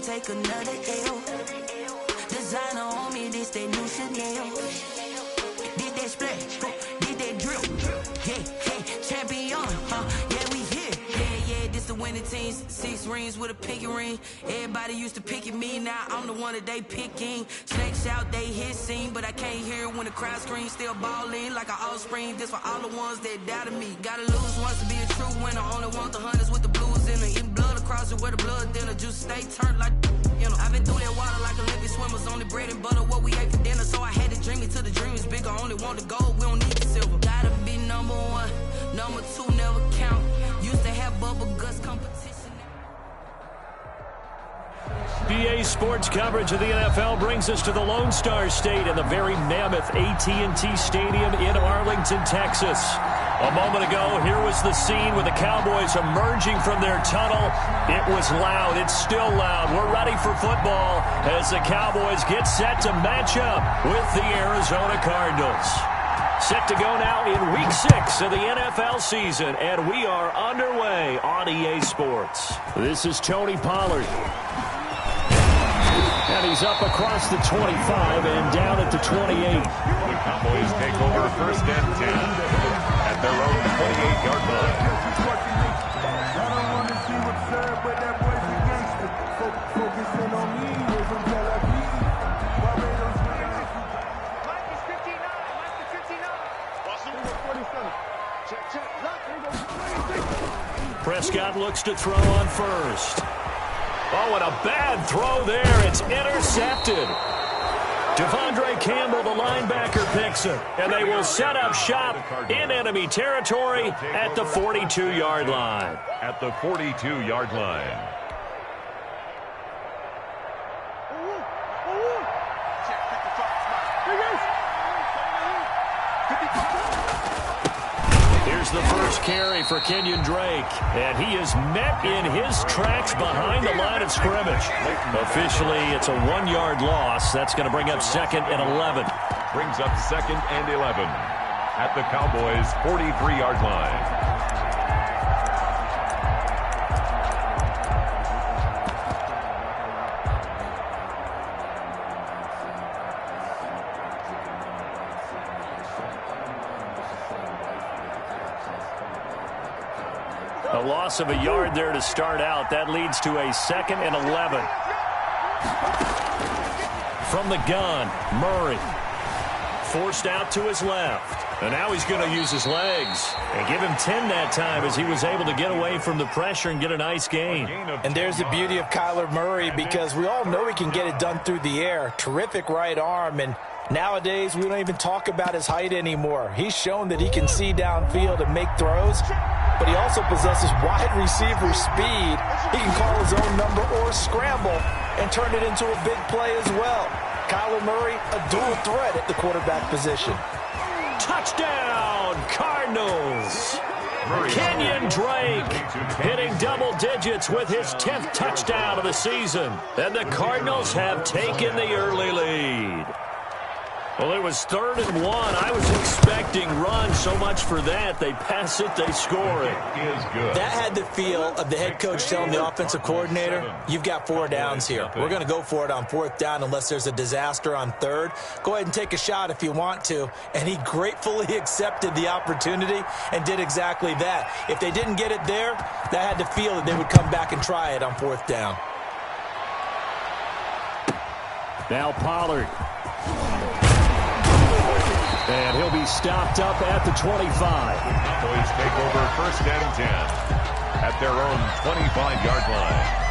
take another L. Designer on me, this that new Chanel. Did that splash, did that drip. Yeah, champion, yeah, we here. Yeah, this the winning teams. 6 rings with a pinky ring. Everybody used to pick at me, now I'm the one that they picking. Snakes out, they hissing, but I can't hear when the crowd screams. Still balling like an offspring. This for all the ones that doubted me. Gotta lose once to be a true winner. Only want the hunters with the blues in it. Eating blood across it where the blood dinner. Juice stay turned like, you know. I've been through that water like Olympic swimmers. Only bread and butter what we ate for dinner. So I had to dream it till the dream is bigger. Only want the gold, we don't need the silver. Gotta be number 1, number 2 never count. Used to have bubble guts competition. BA Sports coverage of the NFL brings us to the Lone Star State in the very mammoth AT&T Stadium in Arlington, Texas. A moment ago, here was the scene with the Cowboys emerging from their tunnel. It was loud. It's still loud. We're ready for football as the Cowboys get set to match up with the Arizona Cardinals. Set to go now in Week 6 of the NFL season, and we are underway on EA Sports. This is Tony Pollard. And he's up across the 25 and down at the 28. The Cowboys take over first and 10 at their own 28-yard line. I don't want to see what's said, but that boy's a gangster. Focusing on me, we're from Tel Aviv. Barbados, Mike is 59. Mike is 59. 47. Check. Prescott looks to throw on first. Oh, and a bad throw there. It's intercepted. Devondre Campbell, the linebacker, picks it. And they will set up shop in enemy territory at the 42-yard line. At the 42-yard line. Here's the first carry for Kenyon Drake, and he is met in his tracks behind the line of scrimmage. Officially, it's a 1-yard loss. That's going to bring up 2nd and 11. Brings up 2nd and 11 at the Cowboys' 43-yard line. A loss of a yard there to start out. That leads to a 2nd and 11. From the gun, Murray. Forced out to his left. And now he's going to use his legs. And give him 10 that time as he was able to get away from the pressure and get a nice gain. And there's the beauty of Kyler Murray, because we all know he can get it done through the air. Terrific right arm, and nowadays we don't even talk about his height anymore. He's shown that he can see downfield and make throws, but he also possesses wide receiver speed. He can call his own number or scramble and turn it into a big play as well. Kyler Murray, a dual threat at the quarterback position. Touchdown, Cardinals! Kenyon Drake hitting double digits with his 10th touchdown of the season. And the Cardinals have taken the early lead. Well, it was 3rd and 1. I was expecting run. So much for that. They pass it, they score it. That had the feel of the head coach telling the offensive coordinator, you've got 4 downs here. We're going to go for it on 4th down unless there's a disaster on 3rd. Go ahead and take a shot if you want to. And he gratefully accepted the opportunity and did exactly that. If they didn't get it there, that had the feel that they would come back and try it on 4th down. Now Pollard. And he'll be stopped up at the 25. Cowboys take over first and 10 at their own 25-yard line.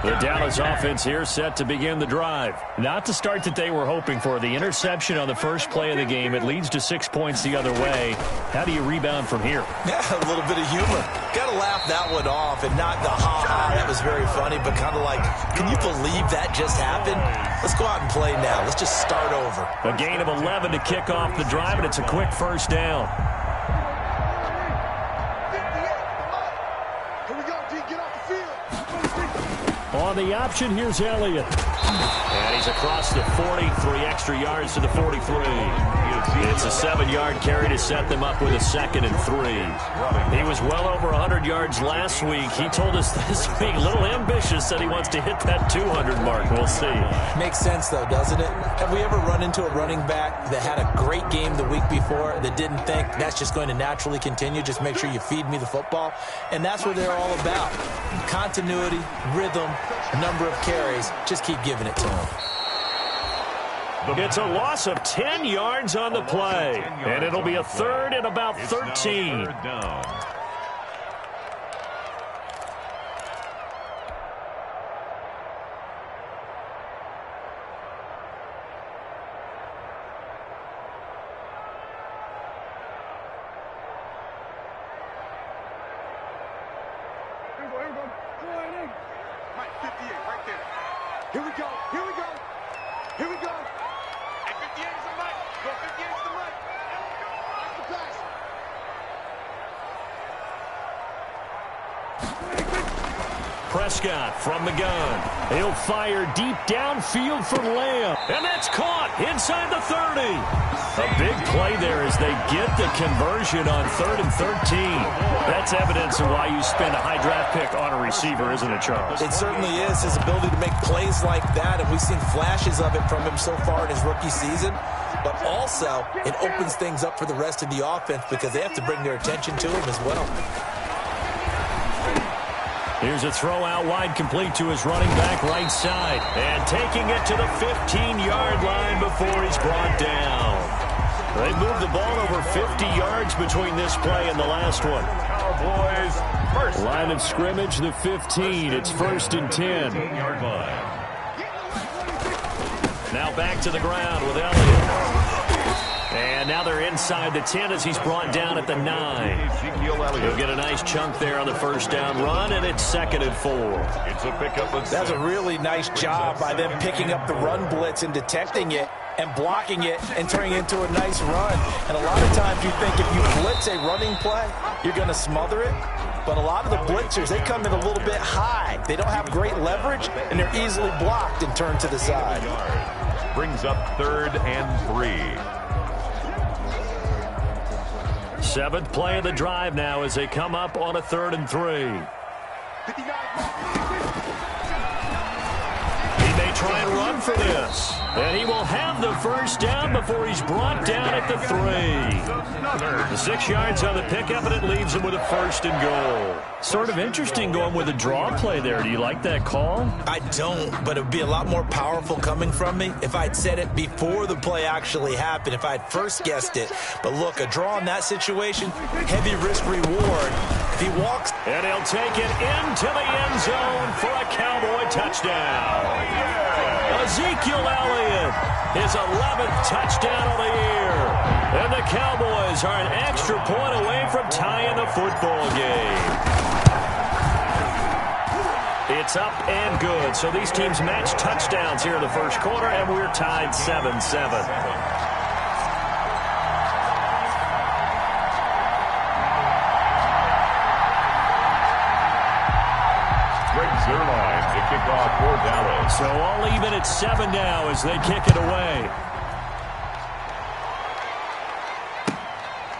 The Dallas offense here set to begin the drive. Not the start that they were hoping for. The interception on the first play of the game. It leads to 6 points the other way. How do you rebound from here? Yeah, a little bit of humor. Got to laugh that one off, and not the ha-ha, that was very funny, but kind of like, can you believe that just happened? Let's go out and play now. Let's just start over. A gain of 11 to kick off the drive, and it's a quick first down. Here we go, D. Get off the field. On the option, here's Elliott. And he's across the 40, 3 extra yards to the 43. It's a 7-yard carry to set them up with a 2nd and 3. He was well over 100 yards last week. He told us this week, a little ambitious, said he wants to hit that 200 mark. We'll see. Makes sense, though, doesn't it? Have we ever run into a running back that had a great game the week before that didn't think that's just going to naturally continue? Just make sure you feed me the football. And that's what they're all about. Continuity, rhythm, number of carries. Just keep giving it to him. It's a loss of 10 yards on the play. And it'll be a 3rd and about 13. Here we go. Here we go. Here we go. At 58 is the mic. Go 58 is the mic. That's the pass. Prescott from the gun. He'll fire deep downfield for Lamb. And that's caught inside the 30. A big play there as they get the conversion on 3rd and 13. That's evidence of why you spend a high draft pick on a receiver, isn't it, Charles? It certainly is, his ability to make plays like that, and we've seen flashes of it from him so far in his rookie season. But also, it opens things up for the rest of the offense because they have to bring their attention to him as well. Here's a throw out wide, complete to his running back right side. And taking it to the 15-yard line before he's brought down. They moved the ball over 50 yards between this play and the last one. Cowboys first. Line of scrimmage, the 15. It's 1st and 10. 15-yard line. Now back to the ground with Elliott. And now they're inside the 10 as he's brought down at the 9. He'll get a nice chunk there on the first down run, and it's 2nd and 4. It's a pickup of 6. That's a really nice job by them picking up the run blitz and detecting it and blocking it and turning it into a nice run. And a lot of times you think if you blitz a running play, you're going to smother it. But a lot of the blitzers, they come in a little bit high. They don't have great leverage, and they're easily blocked and turned to the side. Brings up 3rd and 3. 7th play of the drive now as they come up on a 3rd and 3. He may try and run for this. And he will have the first down before he's brought down at the 3. The 6 yards on the pickup, and it leaves him with a 1st and goal. Sort of interesting going with a draw play there. Do you like that call? I don't, but it would be a lot more powerful coming from me if I'd said it before the play actually happened, if I'd first guessed it. But look, a draw in that situation, heavy risk reward. If he walks... And he'll take it into the end zone for a Cowboy touchdown. Ezekiel Elliott, his 11th touchdown of the year. And the Cowboys are an extra point away from tying the football game. It's up and good. So these teams match touchdowns here in the first quarter, and we're tied 7-7. Kickoff for Dallas. So all even at 7 now as they kick it away.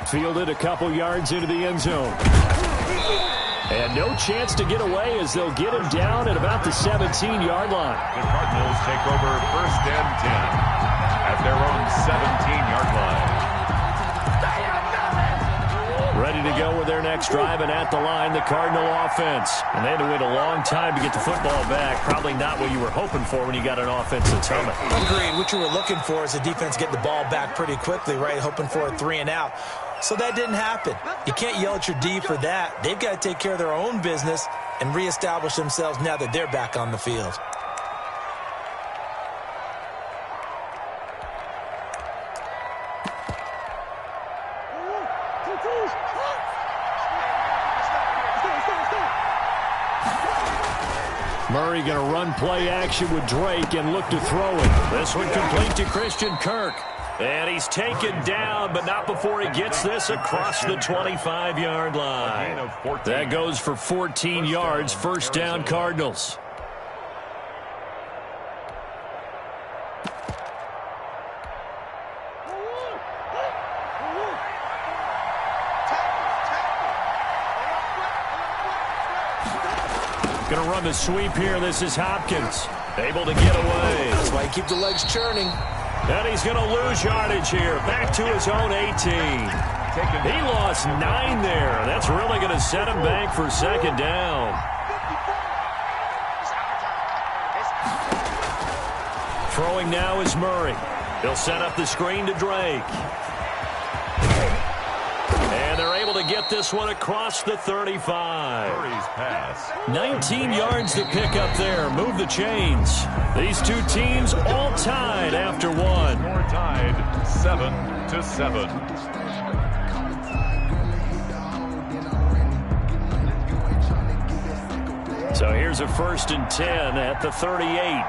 Fielded a couple yards into the end zone. And no chance to get away as they'll get him down at about the 17-yard line. The Cardinals take over 1st and 10 at their own 17-yard line. Ready to go with their next drive, and at the line, the Cardinal offense. And they had to wait a long time to get the football back. Probably not what you were hoping for when you got an offense that's humming. Agreed. What you were looking for is the defense get the ball back pretty quickly, right? Hoping for a 3 and out. So that didn't happen. You can't yell at your D for that. They've got to take care of their own business and reestablish themselves now that they're back on the field. Murray going to run play action with Drake and look to throw it. This one complete to Christian Kirk. And he's taken down, but not before he gets this across the 25-yard line. That goes for 14 yards. First down, Cardinals. Going to run the sweep here. This is Hopkins. Able to get away. That's why you keep the legs churning. And he's going to lose yardage here. Back to his own 18. He lost 9 there. That's really going to set him back for second down. Throwing now is Murray. He'll set up the screen to Drake. And they're able to get this one across the 35. Murray's pass. 19 yards to pick up there. Move the chains. These two teams all tied after one. Score tied 7-7. So here's a 1st and 10 at the 38.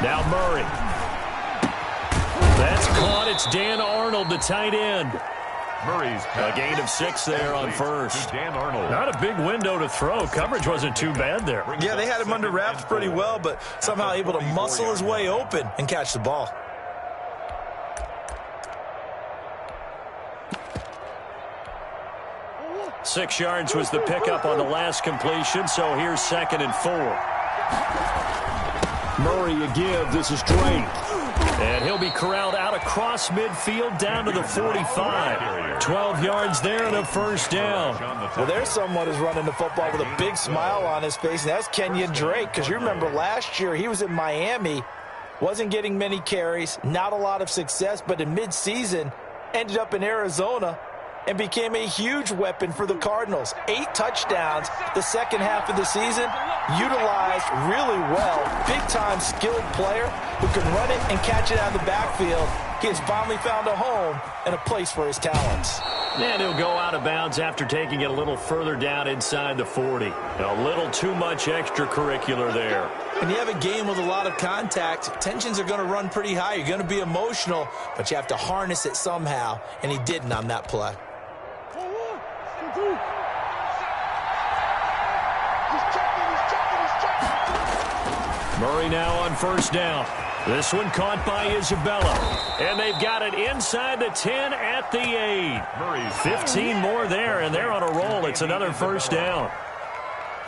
Now Murray. That's caught. It's Dan Arnold, the tight end. Murray's pass. A gain of 6 there on first. Dan Arnold. Not a big window to throw. Coverage wasn't too bad there. Yeah, they had him under wraps pretty well, but somehow able to muscle his way open and catch the ball. Six yards was the pickup on the last completion, so here's 2nd and 4. Murray a give. This is Drake. And he'll be corralled out across midfield down to the 45. 12 yards there and a 1st down. Well, there's someone who's running the football with a big smile on his face, and that's Kenyon Drake, because you remember last year he was in Miami, wasn't getting many carries, not a lot of success, but in midseason ended up in Arizona and became a huge weapon for the Cardinals. 8 touchdowns the second half of the season, utilized really well. Big-time skilled player who can run it and catch it out of the backfield. He has finally found a home and a place for his talents. And he'll go out of bounds after taking it a little further down inside the 40. A little too much extracurricular there. When you have a game with a lot of contact, tensions are going to run pretty high. You're going to be emotional, but you have to harness it somehow, and he didn't on that play. Murray now on 1st down. This one caught by Isabella. And they've got it inside the 10 at the 8. 15 more there, and they're on a roll. It's another 1st down.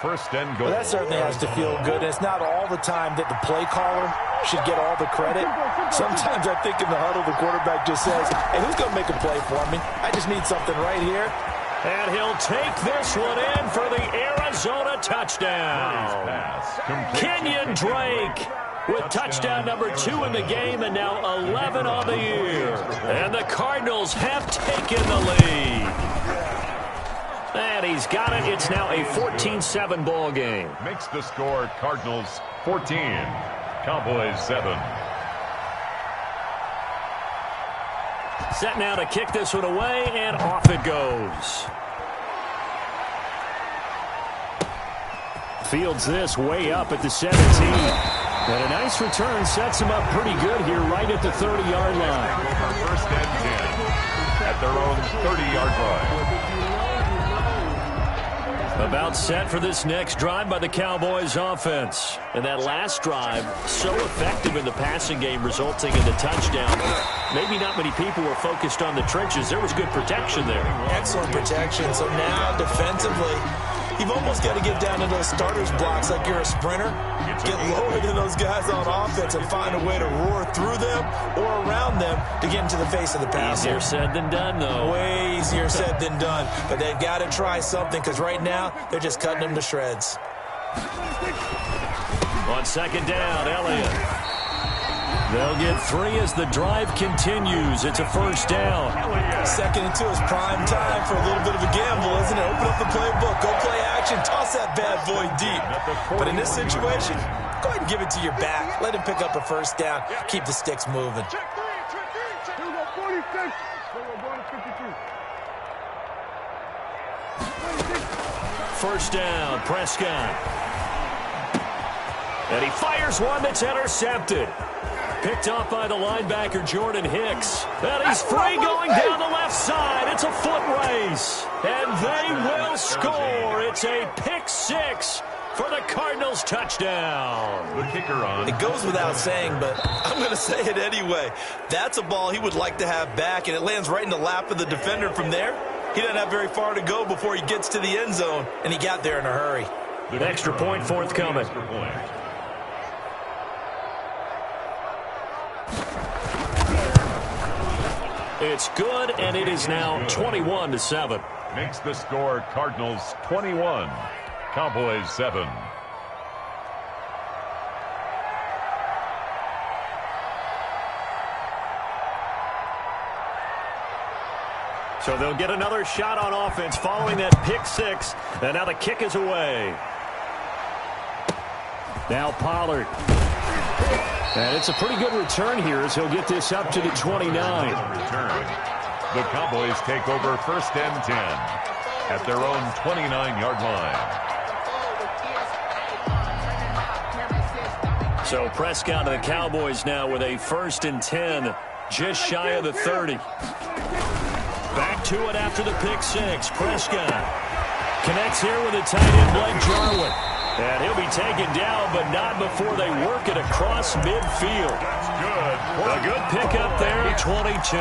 1st and goal. Well, that certainly has to feel good. It's not all the time that the play caller should get all the credit. Sometimes I think in the huddle, the quarterback just says, hey, who's going to make a play for me? I just need something right here. And he'll take this one in for the Arizona touchdown. Kenyon Drake with touchdown number 2 in the game and now 11 on the year. And the Cardinals have taken the lead. And he's got it. It's now a 14-7 ball game. Makes the score Cardinals 14, Cowboys 7. Set now to kick this one away, and off it goes. Fields this way up at the 17. And a nice return sets him up pretty good here right at the 30-yard line. 1st and 10 at their own 30-yard line. About set for this next drive by the Cowboys offense. And that last drive, so effective in the passing game, resulting in the touchdown. Maybe not many people were focused on the trenches. There was good protection there. Excellent protection. So now defensively, you've almost got to get down to those starters blocks like you're a sprinter. Get lower than those guys on offense and find a way to roar through them or around them to get into the face of the passer. Easier said than done, though. Way easier said than done. But they've got to try something because right now they're just cutting them to shreds. On 2nd down, Elliott. They'll get 3 as the drive continues. It's a 1st down. 2nd and 2 is prime time for a little bit of a gamble, isn't it? Open up the playbook, go play action, toss that bad boy deep. But in this situation, go ahead and give it to your back. Let him pick up a 1st down. Keep the sticks moving. First down, Prescott. And he fires one that's intercepted. Picked off by the linebacker, Jordan Hicks. And he's free going down the left side. It's a foot race. And they will score. It's a pick 6 for the Cardinals touchdown. The kicker on. It goes without saying, but I'm going to say it anyway. That's a ball he would like to have back, and it lands right in the lap of the defender from there. He doesn't have very far to go before he gets to the end zone, and he got there in a hurry. The extra point forthcoming. It's good, and it is now 21-7. Makes the score Cardinals 21, Cowboys 7. So they'll get another shot on offense following that pick six. And now the kick is away. Now Pollard. And it's a pretty good return here as he'll get this up to the 29. The Cowboys take over first and 10 at their own 29-yard line. So Prescott and the Cowboys now with a first and 10, just shy of the 30. Back to it after the pick six. Prescott connects here with a tight end, Blake Jarwin. And he'll be taken down, but not before they work it across midfield. That's good. A good pickup there at 22.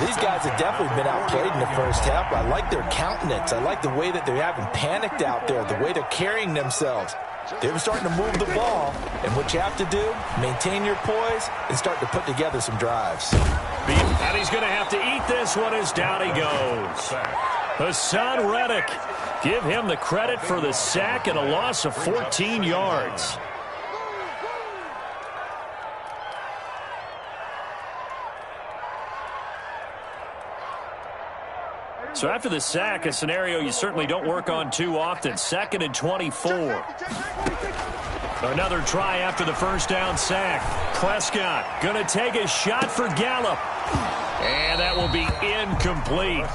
These guys have definitely been outplayed in the first half. I like their countenance. I like the way that they haven't panicked out there, the way they're carrying themselves. They're starting to move the ball, and what you have to do, maintain your poise and start to put together some drives. And he's going to have to eat this one as down he goes. Hassan Reddick. Give him the credit for the sack and a loss of 14 yards. So after the sack, a scenario you certainly don't work on too often. 2nd and 24. Another try after the first down sack. Prescott going to take a shot for Gallup. And that will be incomplete.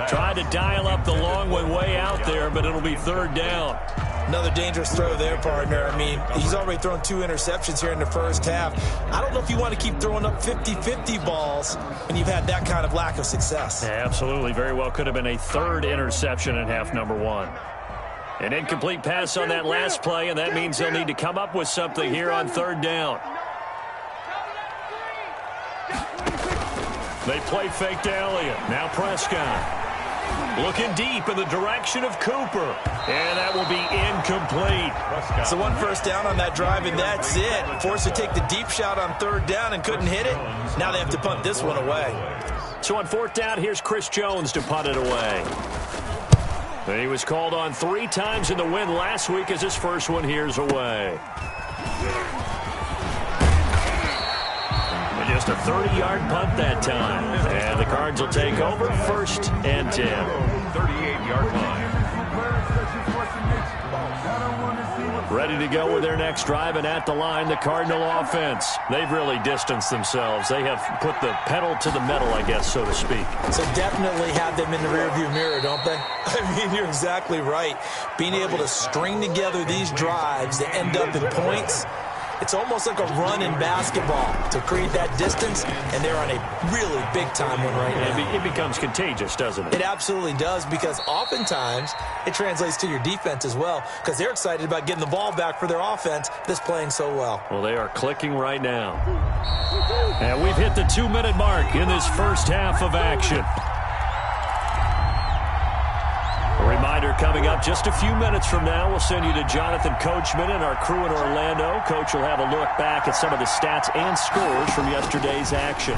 Tried to dial up the long one way out there, but it'll be third down. Another dangerous throw there, partner. I mean, he's already thrown 2 interceptions here in the first half. I don't know if you want to keep throwing up 50-50 balls when you've had that kind of lack of success. Yeah, absolutely. Very well could have been a third interception in half number 1. An incomplete pass on that last play, and that means they'll need to come up with something here on third down. They play fake to Elliott. Now Prescott. Looking deep in the direction of Cooper. And that will be incomplete. So one first down on that drive, and that's it. Forced to take the deep shot on third down and couldn't hit it. Now they have to punt this one away. So on fourth down, here's Chris Jones to punt it away. And he was called on 3 times in the win last week as his first one here's away. Just a 30-yard punt that time. And the Cards will take over first and 10. 38-yard line. Ready to go with their next drive, and at the line, the Cardinal offense. They've really distanced themselves. They have put the pedal to the metal, I guess, so to speak. So definitely have them in the rearview mirror, don't they? I mean, you're exactly right. Being able to string together these drives that end up in points, it's almost like a run in basketball to create that distance, and they're on a really big-time one right now. It becomes contagious, doesn't it? It absolutely does, because oftentimes it translates to your defense as well, because they're excited about getting the ball back for their offense that's playing so well. Well, they are clicking right now. And we've hit the 2-minute mark in this first half of action. A reminder coming up just a few minutes from now. We'll send you to Jonathan Coachman and our crew in Orlando. Coach will have a look back at some of the stats and scores from yesterday's action.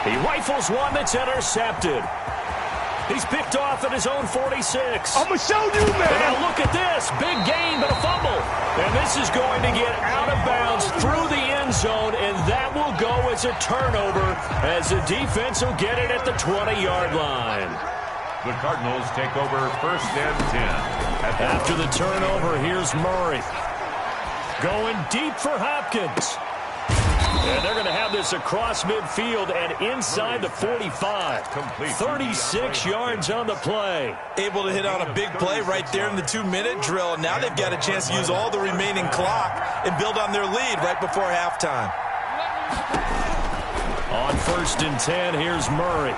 He rifles one that's intercepted. He's picked off at his own 46. I'm going to show you, man. And now look at this. Big gain, but a fumble. And this is going to get out of bounds through the end zone, and that will go as a turnover as the defense will get it at the 20-yard line. The Cardinals take over first and 10. After the turnover, here's Murray. Going deep for Hopkins. And they're going to have this across midfield and inside the 45. 36 yards on the play. Able to hit on a big play right there in the 2-minute drill. Now they've got a chance to use all the remaining clock and build on their lead right before halftime. On first and 10, here's Murray.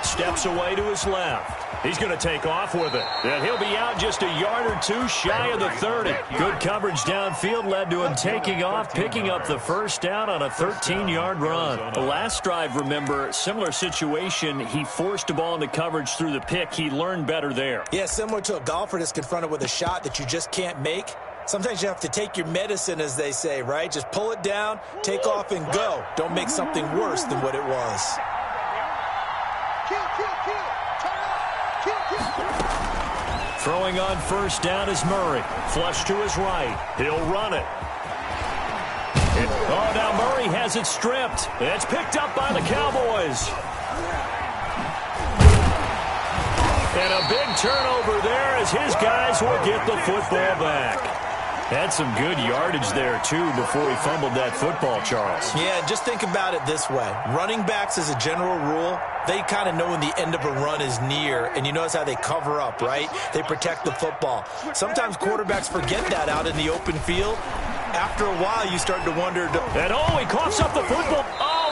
Steps away to his left. He's going to take off with it. And he'll be out just a yard or two shy of the 30. Good coverage downfield led to him taking off, picking up the first down on a 13-yard run. The last drive, remember, similar situation. He forced the ball into coverage through the pick. He learned better there. Yeah, similar to a golfer that's confronted with a shot that you just can't make. Sometimes you have to take your medicine, as they say, right? Just pull it down, take off, and go. Don't make something worse than what it was. Throwing on first down is Murray. Flush to his right. He'll run it. Oh, now Murray has it stripped. It's picked up by the Cowboys. And a big turnover there as his guys will get the football back. Had some good yardage there, too, before he fumbled that football, Charles. Yeah, just think about it this way. Running backs, as a general rule, they kind of know when the end of a run is near, and you notice how they cover up, right? They protect the football. Sometimes quarterbacks forget that out in the open field. After a while, you start to wonder. And he coughs up the football.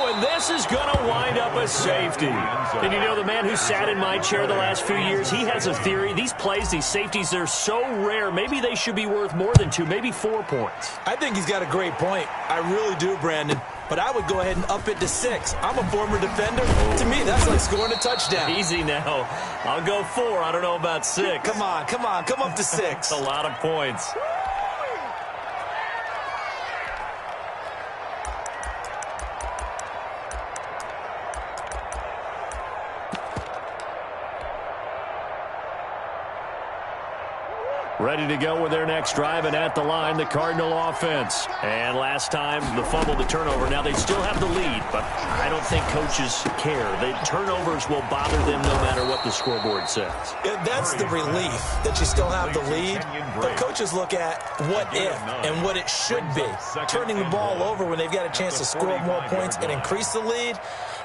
And this is going to wind up a safety. And you know, the man who sat in my chair the last few years, he has a theory. These plays, these safeties, they're so rare. Maybe they should be worth more than 2, maybe 4 points. I think he's got a great point. I really do, Brandon. But I would go ahead and up it to 6. I'm a former defender. To me, that's like scoring a touchdown. Easy now. I'll go 4. I don't know about 6. Come on. Come up to 6. That's a lot of points. Ready to go with their next drive, and at the line, the Cardinal offense. And last time, the fumble, the turnover. Now, they still have the lead, but I don't think coaches care. The turnovers will bother them no matter what the scoreboard says. Yeah, that's the relief, that you still have the lead. But coaches look at what if and what it should be. Turning the ball over when they've got a chance to score more points and increase the lead,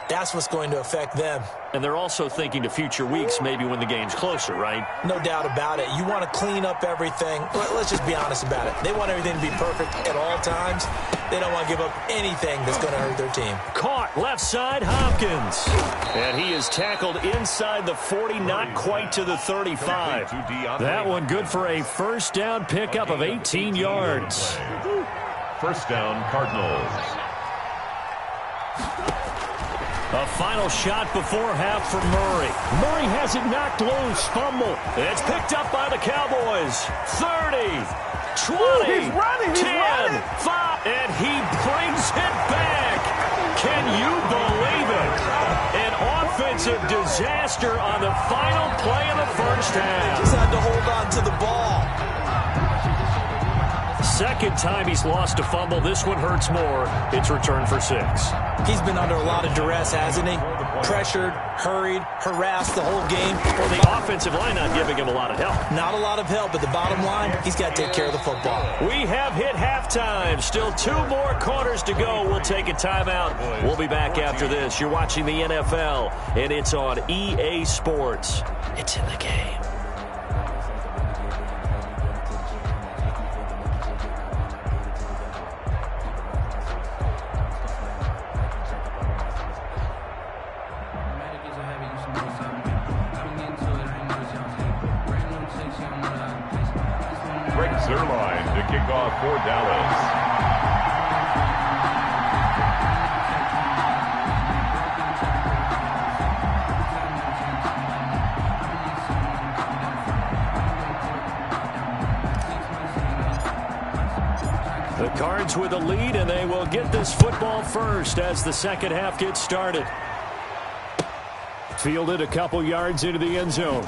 that's what's going to affect them. And they're also thinking to future weeks, maybe when the game's closer, right? No doubt about it. You want to clean up everything. Let's just be honest about it. They want everything to be perfect at all times. They don't want to give up anything that's going to hurt their team. Caught left side, Hopkins. And he is tackled inside the 40, not quite to the 35. That one good for a first down pickup of 18 yards. First down, Cardinals. A final shot before half for Murray. Murray has it knocked loose. Fumble. It's picked up by the Cowboys. 30, 20, 10, 5, and he brings it back. Can you believe it? An offensive disaster on the final play of the first half. Just had to hold on to the ball. Second time he's lost a fumble. This one hurts more. It's returned for 6. He's been under a lot of duress, hasn't he? Pressured, hurried, harassed the whole game. Well, the offensive line not giving him a lot of help. Not a lot of help, but the bottom line, he's got to take care of the football. We have hit halftime. Still 2 more quarters to go. We'll take a timeout. We'll be back after this. You're watching the NFL, and it's on EA Sports. It's in the game. For Dallas. The Cards with a lead, and they will get this football first as the second half gets started. Fielded a couple yards into the end zone.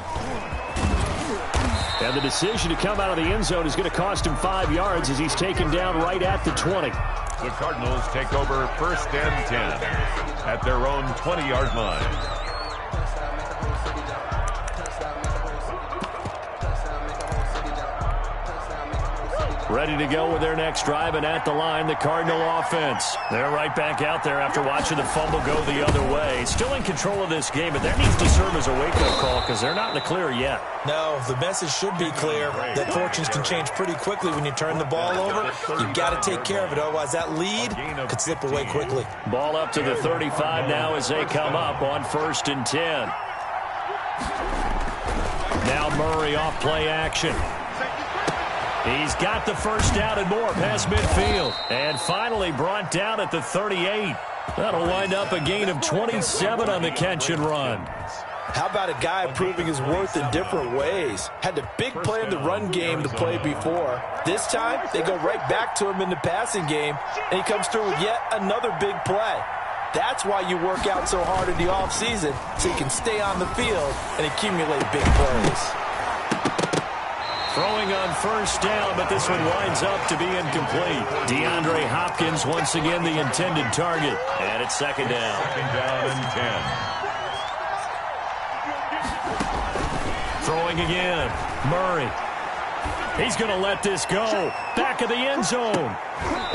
And the decision to come out of the end zone is going to cost him 5 yards as he's taken down right at the 20. The Cardinals take over first and 10 at their own 20-yard line. Ready to go with their next drive, and at the line, the Cardinal offense. They're right back out there after watching the fumble go the other way. Still in control of this game, but that needs to serve as a wake-up call because they're not in the clear yet. No, the message should be clear that fortunes can change pretty quickly when you turn the ball over. You've got to take care of it, otherwise that lead could slip away quickly. Ball up to the 35 now as they come up on first and 10. Now Murray off play action. He's got the first down and more past midfield. And finally brought down at the 38. That'll wind up a gain of 27 on the catch and run. How about a guy proving his worth in different ways? Had the big play in the run game to play before. This time, they go right back to him in the passing game, and he comes through with yet another big play. That's why you work out so hard in the offseason, so you can stay on the field and accumulate big plays. Throwing on first down, but this one winds up to be incomplete. DeAndre Hopkins once again the intended target. And it's second down. Second down and 10. Throwing again. Murray. He's going to let this go. Back of the end zone.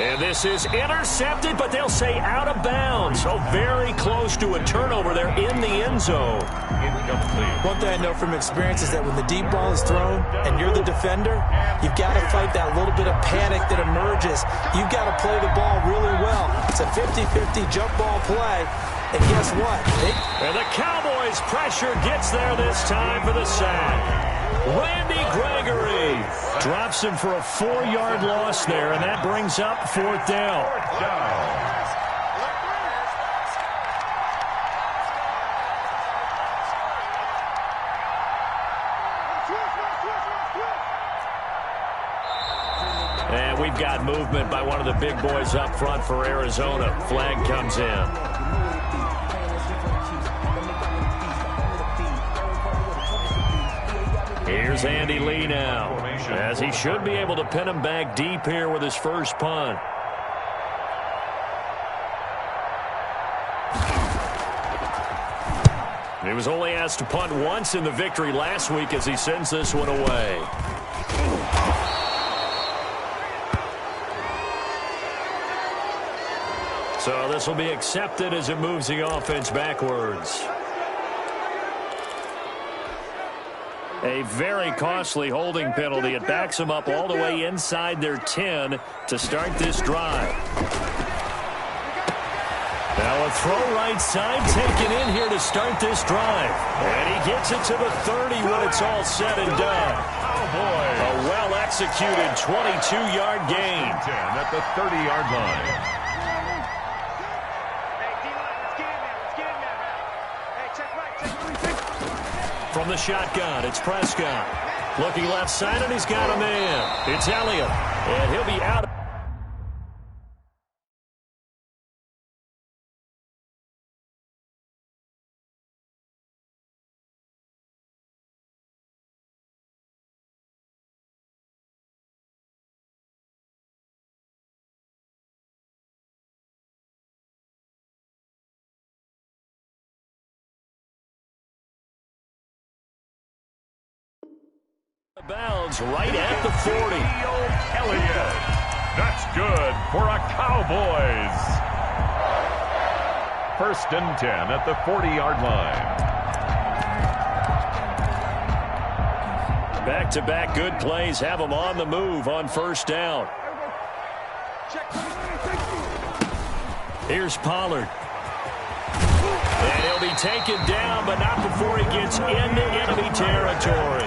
And this is intercepted, but they'll say out of bounds. So very close to a turnover there in the end zone. Incomplete. One thing I know from experience is that when the deep ball is thrown and you're the defender, you've got to fight that little bit of panic that emerges. You've got to play the ball really well. It's a 50-50 jump ball play. And guess what? And the Cowboys' pressure gets there this time for the sack. Randy Gregory drops him for a 4-yard loss there, and that brings up fourth down. And we've got movement by one of the big boys up front for Arizona. Flag comes in. Here's Andy Lee now, as he should be able to pin him back deep here with his first punt. He was only asked to punt once in the victory last week as he sends this one away. So this will be accepted as it moves the offense backwards. A very costly holding penalty. It backs them up all the way inside their 10 to start this drive. Now a throw right side taken in here to start this drive. And he gets it to the 30 when it's all said and done. A well-executed 22-yard gain. 10 at the 30-yard line. From the shotgun, it's Prescott. Looking left side, and he's got a man. It's Elliott, and he'll be out. Bounds right at the 40. Elliott. That's good for a Cowboys. First and 10 at the 40-yard line. Back-to-back good plays have them on the move on first down. Here's Pollard. And he'll be taken down, but not before he gets into enemy territory.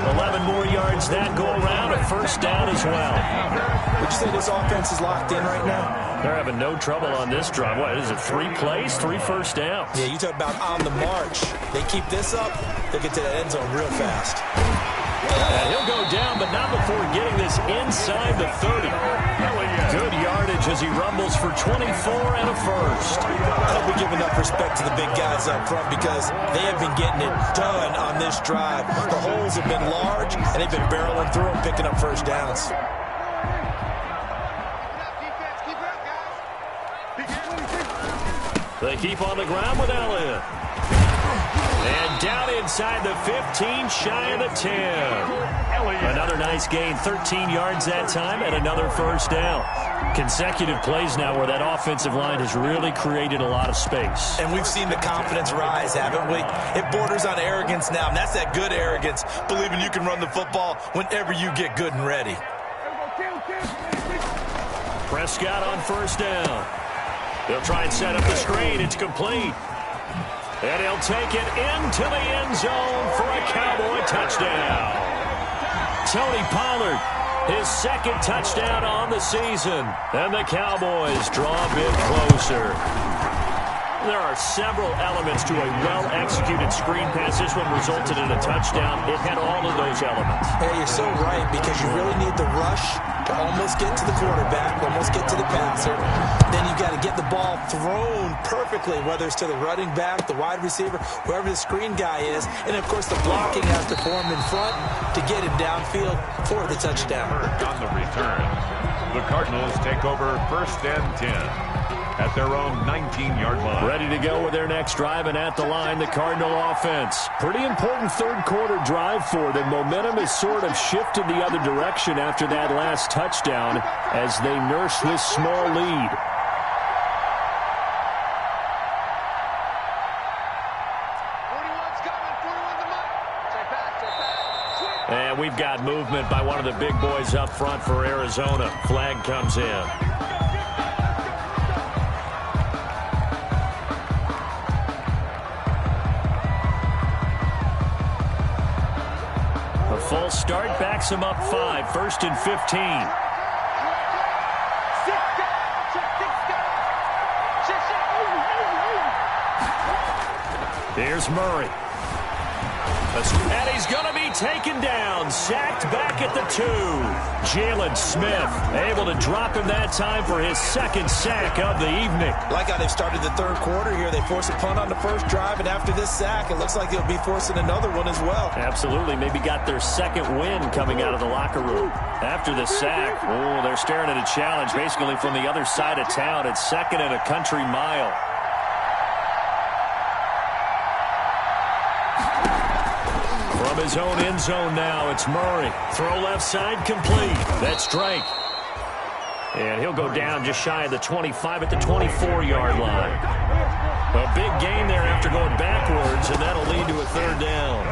11 more yards that go around, a first down as well. Would you say this offense is locked in right now? They're having no trouble on this drive. What is it, 3 plays, 3 first downs? Yeah, you talk about on the march. They keep this up, they get to the end zone real fast. And he'll go down, but not before getting this inside the 30. Good yardage as he rumbles for 24 and a first. I hope we give enough respect to the big guys up front because they have been getting it done on this drive. The holes have been large, and they've been barreling through and picking up first downs. They keep on the ground with Elliott. And down inside the 15, shy of the 10. Another nice gain, 13 yards that time, and another first down. Consecutive plays now where that offensive line has really created a lot of space. And we've seen the confidence rise, haven't we? It borders on arrogance now, and that's that good arrogance, believing you can run the football whenever you get good and ready. Prescott on first down. They'll try and set up the screen. It's complete. And he'll take it into the end zone for a Cowboy touchdown. Tony Pollard, his second touchdown on the season. And the Cowboys draw a bit closer. There are several elements to a well-executed screen pass. This one resulted in a touchdown. It had all of those elements. Hey, you're so right, because you really need the rush to almost get to the quarterback, almost get to the passer. Then you got to get the ball thrown perfectly, whether it's to the running back, the wide receiver, whoever the screen guy is. And, of course, the blocking has to form in front to get him downfield for the touchdown. On the return, the Cardinals take over 1st and 10. At their own 19-yard line. Ready to go with their next drive, and at the line, the Cardinal offense. Pretty important third-quarter drive for them. Momentum has sort of shifted the other direction after that last touchdown as they nurse this small lead. And we've got movement by one of the big boys up front for Arizona. Flag comes in. Full start backs him up 5, 1st and 15. Here's Murray. And he's going to be taken down. Sacked back at the 2. Jalen Smith able to drop him that time for his second sack of the evening. Like how they've started the third quarter here. They force a punt on the first drive, and after this sack, it looks like they'll be forcing another one as well. Absolutely. Maybe got their second win coming out of the locker room. After the sack, they're staring at a challenge basically from the other side of town. It's 2nd and a country mile. From his own end zone now, it's Murray. Throw left side complete. That's Drake. And he'll go down just shy of the 25 at the 24-yard line. A big gain there after going backwards, and that'll lead to a 3rd down.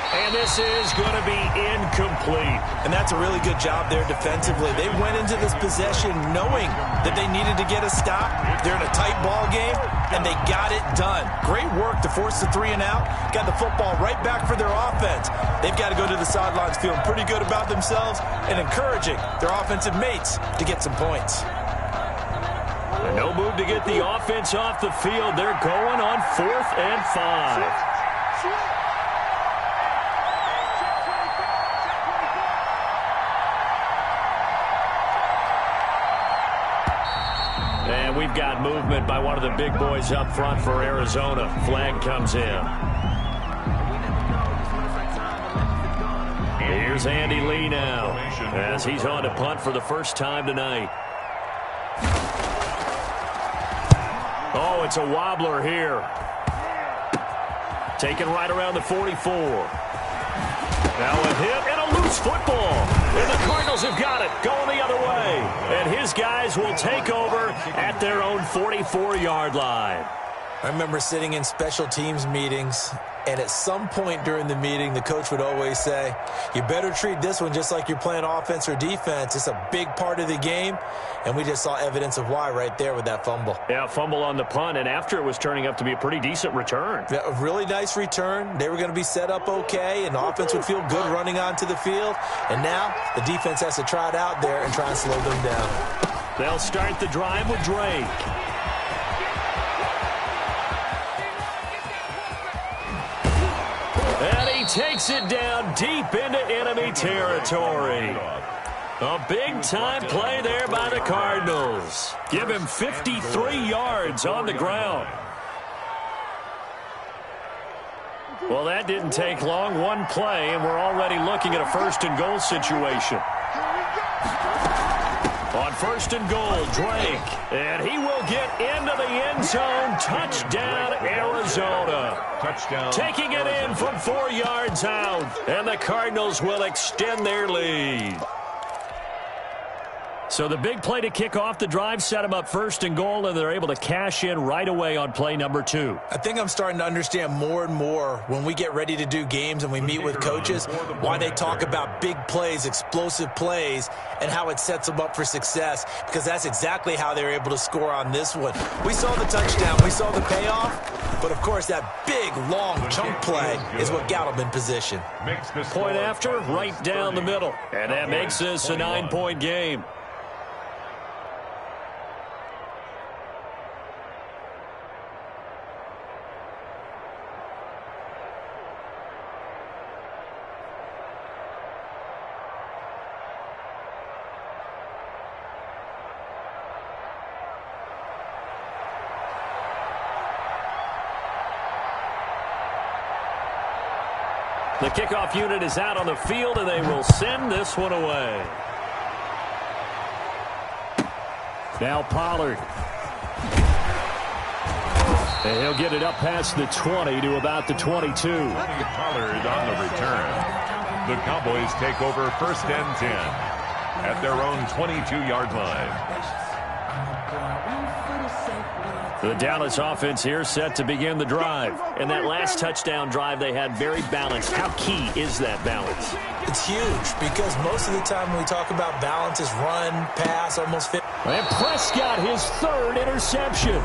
And this is going to be incomplete. And that's a really good job there defensively. They went into this possession knowing that they needed to get a stop. They're in a tight ball game, and they got it done. Great work to force the 3 and out. Got the football right back for their offense. They've got to go to the sidelines feeling pretty good about themselves and encouraging their offensive mates to get some points. No move to get the offense off the field. They're going on 4th and 5. And we've got movement by one of the big boys up front for Arizona. Flag comes in. Here's Andy Lee now as he's on to punt for the first time tonight. Oh, it's a wobbler here. Taken right around the 44. Now a hit and a loose football. And the Cardinals have got it, going the other way. And his guys will take over at their own 44-yard line. I remember sitting in special teams meetings, and at some point during the meeting, the coach would always say, you better treat this one just like you're playing offense or defense. It's a big part of the game, and we just saw evidence of why right there with that fumble. Yeah, fumble on the punt, and after it was turning up to be a pretty decent return. Yeah, a really nice return. They were going to be set up okay, and the offense would feel good running onto the field. And now the defense has to try it out there and try and slow them down. They'll start the drive with Drake. And he takes it down deep into enemy territory. A big-time play there by the Cardinals. Give him 53 yards on the ground. Well, that didn't take long. One play, and we're already looking at a 1st and goal situation. On 1st and goal, Drake. And he will get into the end zone. Touchdown, Arizona. Touchdown. Taking it in from 4 yards out. And the Cardinals will extend their lead. So the big play to kick off the drive set them up first and goal, and they're able to cash in right away on play number 2. I think I'm starting to understand more and more when we get ready to do games and we meet with coaches why they talk about big plays, explosive plays, and how it sets them up for success, because that's exactly how they were able to score on this one. We saw the touchdown. We saw the payoff. But, of course, that big, long chunk play is what got them in position. Point after, right down the middle. And that makes this a 9-point game. The kickoff unit is out on the field, and they will send this one away. Now Pollard. And he'll get it up past the 20 to about the 22. Pollard on the return. The Cowboys take over first and 10 at their own 22-yard line. The Dallas offense here set to begin the drive. And that last touchdown drive they had very balanced. How key is that balance? It's huge because most of the time when we talk about balance is run, pass, almost fit. And Prescott, his 3rd interception.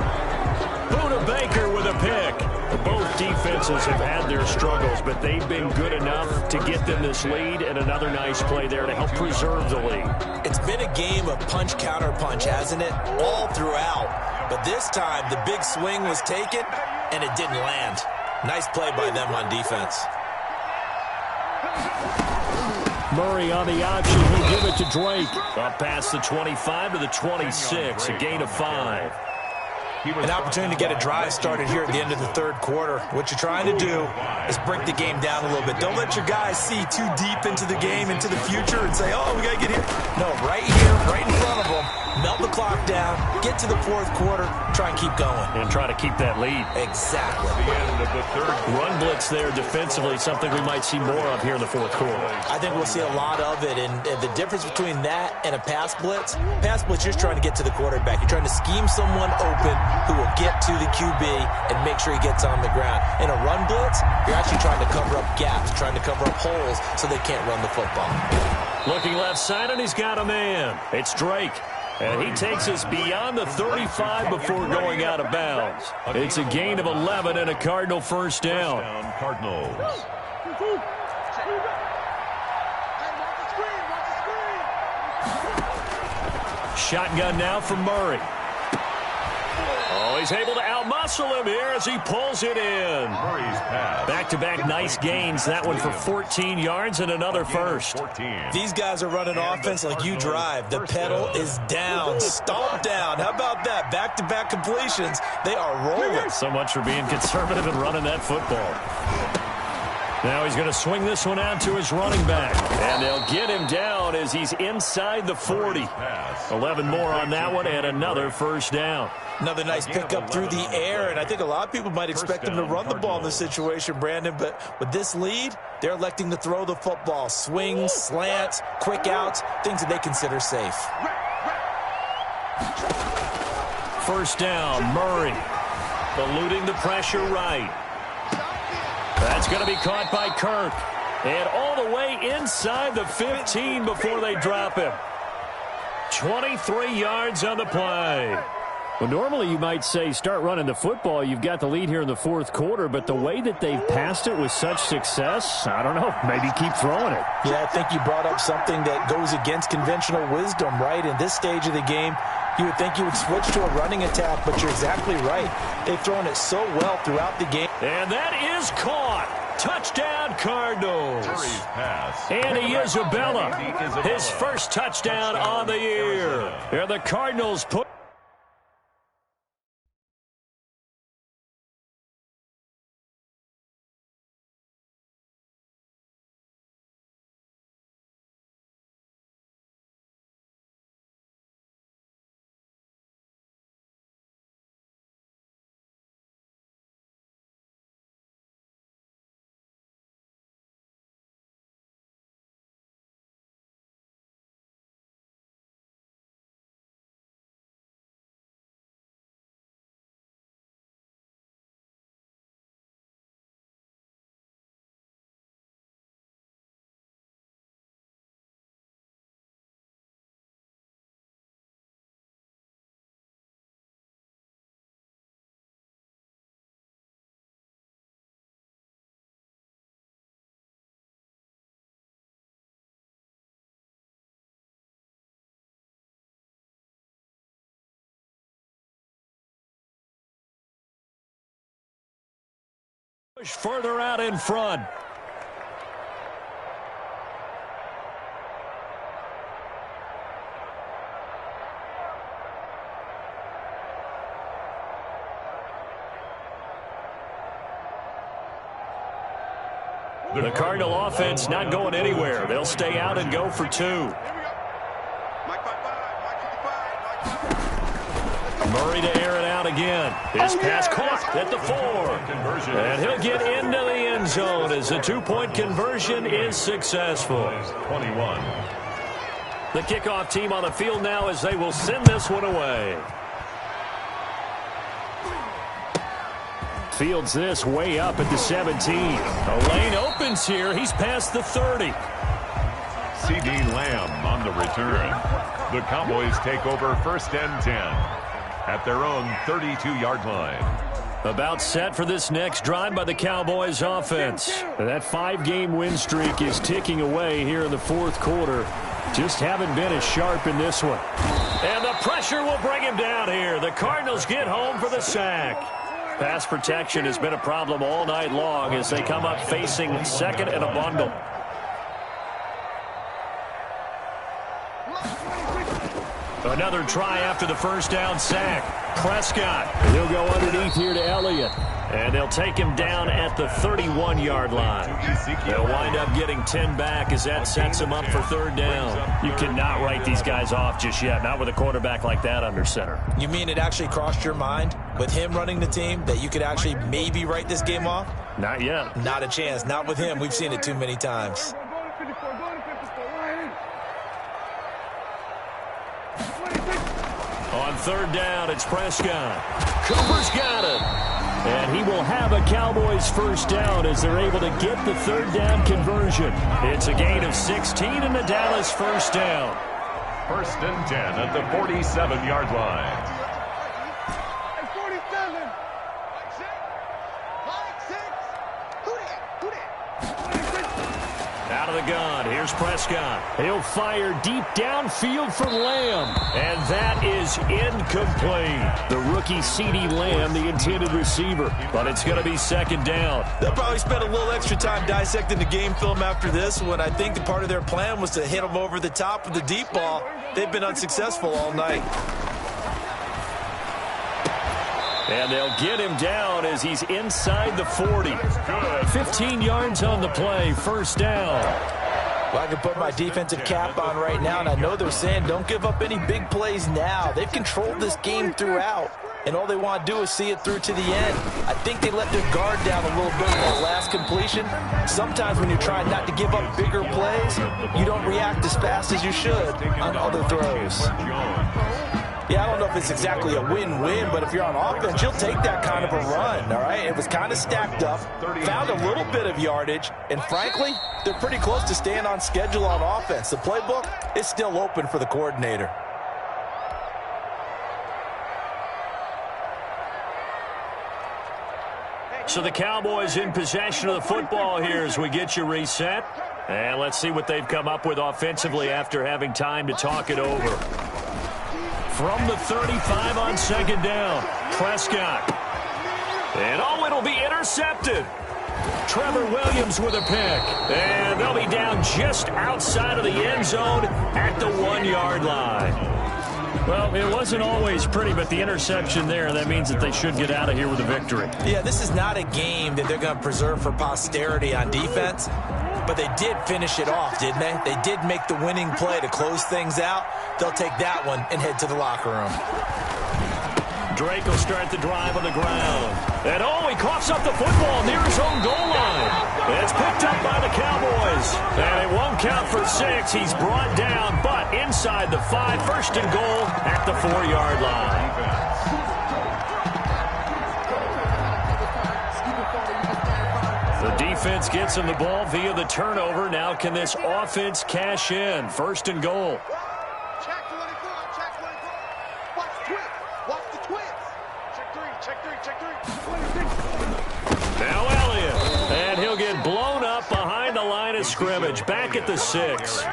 Buda Baker with a pick. Both defenses have had their struggles, but they've been good enough to get them this lead, and another nice play there to help preserve the lead. It's been a game of punch-counter-punch, hasn't it? All throughout. But this time, the big swing was taken, and it didn't land. Nice play by them on defense. Murray on the option. He'll give it to Drake. Up past the 25 to the 26, a gain of 5. An opportunity to get a drive started here at the end of the 3rd quarter. What you're trying to do is break the game down a little bit. Don't let your guys see too deep into the game, into the future, and say, oh, we got to get here. No, right here, right in front of them. Melt the clock down, get to the 4th quarter, try and keep going. And try to keep that lead. Exactly. The end of the 3rd. Run blitz there defensively, something we might see more of here in the 4th quarter. I think we'll see a lot of it, and the difference between that and a pass blitz, you're just trying to get to the quarterback. You're trying to scheme someone open who will get to the QB and make sure he gets on the ground. In a run blitz, you're actually trying to cover up gaps, trying to cover up holes so they can't run the football. Looking left side, and he's got a man. It's Drake. And he takes us beyond the 35 before going out of bounds. It's a gain of 11 and a Cardinal first down. Cardinals. Shotgun now from Murray. Oh, he's able to outmuscle him here as he pulls it in. Murray's pass. Back-to-back nice gains. That one for 14 yards and another first. These guys are running offense like you drive. The pedal is down, stomp down. How about that? Back-to-back completions. They are rolling. So much for being conservative and running that football. Now he's going to swing this one out to his running back. And they'll get him down as he's inside the 40. 11 more on that one and another first down. Another nice pickup through the air, and I think a lot of people might expect him to run the ball in this situation, Brandon, but with this lead, they're electing to throw the football. Swings, slants, quick outs, things that they consider safe. First down, Murray. Eluding the pressure right. That's going to be caught by Kirk. And all the way inside the 15 before they drop him. 23 yards on the play. Well, normally you might say start running the football. You've got the lead here in the 4th quarter, but the way that they've passed it with such success, I don't know, maybe keep throwing it. Yeah, I think you brought up something that goes against conventional wisdom, right? In this stage of the game, you would think you would switch to a running attack, but you're exactly right. They've thrown it so well throughout the game. And that is caught. Touchdown, Cardinals. Andy Isabella, his first touchdown on the year. And the Cardinals put Further out in front. The Cardinal offense not going anywhere. They'll stay out and go for 2. Murray to air it out again. His pass caught at the 4. And he'll get into the end zone as the 2-point conversion is successful. 21. The kickoff team on the field now as they will send this one away. Fields this way up at the 17. A lane opens here. He's past the 30. C.D. Lamb on the return. The Cowboys take over 1st and 10 at their own 32-yard line. About set for this next drive by the Cowboys offense. That 5-game win streak is ticking away here in the 4th quarter. Just haven't been as sharp in this one. And the pressure will bring him down here. The Cardinals get home for the sack. Pass protection has been a problem all night long as they come up facing 2nd and a bundle. Another try after the 1st down sack. Prescott. He'll go underneath here to Elliott. And they'll take him down at the 31-yard line. They'll wind up getting 10 back as that sets him up for 3rd down. You cannot write these guys off just yet, not with a quarterback like that under center. You mean it actually crossed your mind with him running the team that you could actually maybe write this game off? Not yet. Not a chance. Not with him. We've seen it too many times. On 3rd down, it's Prescott. Cooper's got it. And he will have a Cowboys 1st down as they're able to get the 3rd down conversion. It's a gain of 16 and the Dallas 1st down. 1st and 10 at the 47-yard line. Out of the gun, here's Prescott. He'll fire deep downfield for Lamb. And that is incomplete. The rookie C.D. Lamb, the intended receiver. But it's going to be 2nd down. They'll probably spend a little extra time dissecting the game film after this one. I think the part of their plan was to hit him over the top with the deep ball. They've been unsuccessful all night. And they'll get him down as he's inside the 40. 15 yards on the play, 1st down. Well, I can put my defensive cap on right now, and I know they're saying don't give up any big plays now. They've controlled this game throughout, and all they want to do is see it through to the end. I think they let their guard down a little bit with that last completion. Sometimes when you're trying not to give up bigger plays, you don't react as fast as you should on other throws. Yeah, I don't know if it's exactly a win-win, but if you're on offense, you'll take that kind of a run, all right? It was kind of stacked up, found a little bit of yardage, and frankly, they're pretty close to staying on schedule on offense. The playbook is still open for the coordinator. So the Cowboys in possession of the football here as we get you reset. And let's see what they've come up with offensively after having time to talk it over. From the 35 on 2nd down, Prescott. And it'll be intercepted. Trevor Williams with a pick. And they'll be down just outside of the end zone at the 1-yard line. Well, it wasn't always pretty, but the interception there, that means that they should get out of here with a victory. Yeah, this is not a game that they're going to preserve for posterity on defense. But they did finish it off, didn't they? They did make the winning play to close things out. They'll take that one and head to the locker room. Drake will start the drive on the ground. And he coughs up the football near his own goal line. It's picked up by the Cowboys. And it won't count for 6. He's brought down, but inside the 5, 1st and goal at the 4-yard line. The defense gets him the ball via the turnover. Now can this offense cash in? 1st and goal. Check 24, check 24. Watch the twins. Watch the twins. Check 3. Now Elliott. And he'll get blown up behind the line of scrimmage. Back at the 6.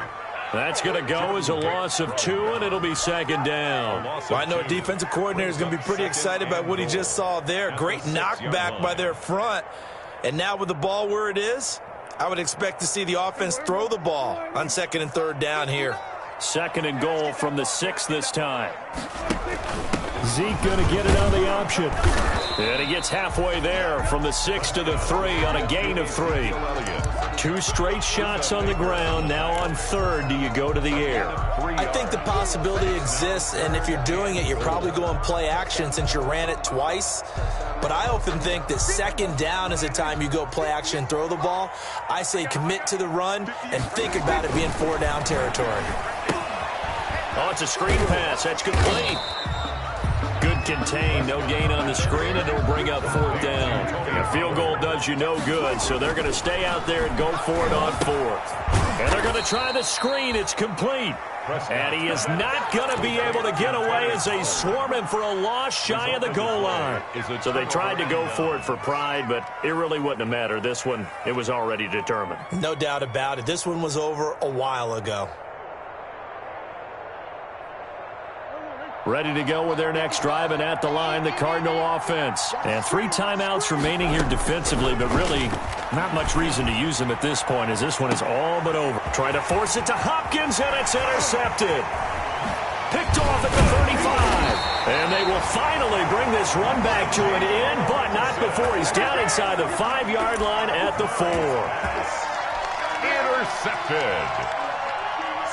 That's going to go as a loss of 2, and it'll be 2nd down. Well, I know a defensive coordinator is going to be pretty excited by what he just saw there. Great knockback by their front. And now with the ball where it is, I would expect to see the offense throw the ball on 2nd and 3rd down here. 2nd and goal from the 6 this time. Zeke going to get it on the option. And he gets halfway there from the 6 to the 3 on a gain of 3. 2 straight shots on the ground. Now on 3rd, do you go to the air? I think the possibility exists, and if you're doing it, you're probably going play action since you ran it twice. But I often think that 2nd down is the time you go play action and throw the ball. I say commit to the run and think about it being 4-down territory. Oh, it's a screen pass. That's complete. Good contain. No gain on the screen, and it'll bring up 4th down. A field goal does you no good, so they're going to stay out there and go for it on 4th. And they're going to try the screen. It's complete. And he is not going to be able to get away as they swarm him for a loss shy of the goal line. So they tried to go for it for pride, but it really wouldn't have mattered. This one, it was already determined. No doubt about it. This one was over a while ago. Ready to go with their next drive, and at the line, the Cardinal offense. And 3 timeouts remaining here defensively, but really not much reason to use them at this point as this one is all but over. Trying to force it to Hopkins, and it's intercepted. Picked off at the 35. And they will finally bring this run back to an end, but not before he's down inside the 5-yard line at the 4. Intercepted.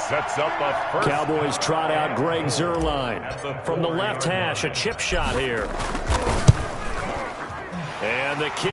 Sets up a first. Cowboys trot out Greg Zuerlein. From the left hash, a chip shot here. And the kick.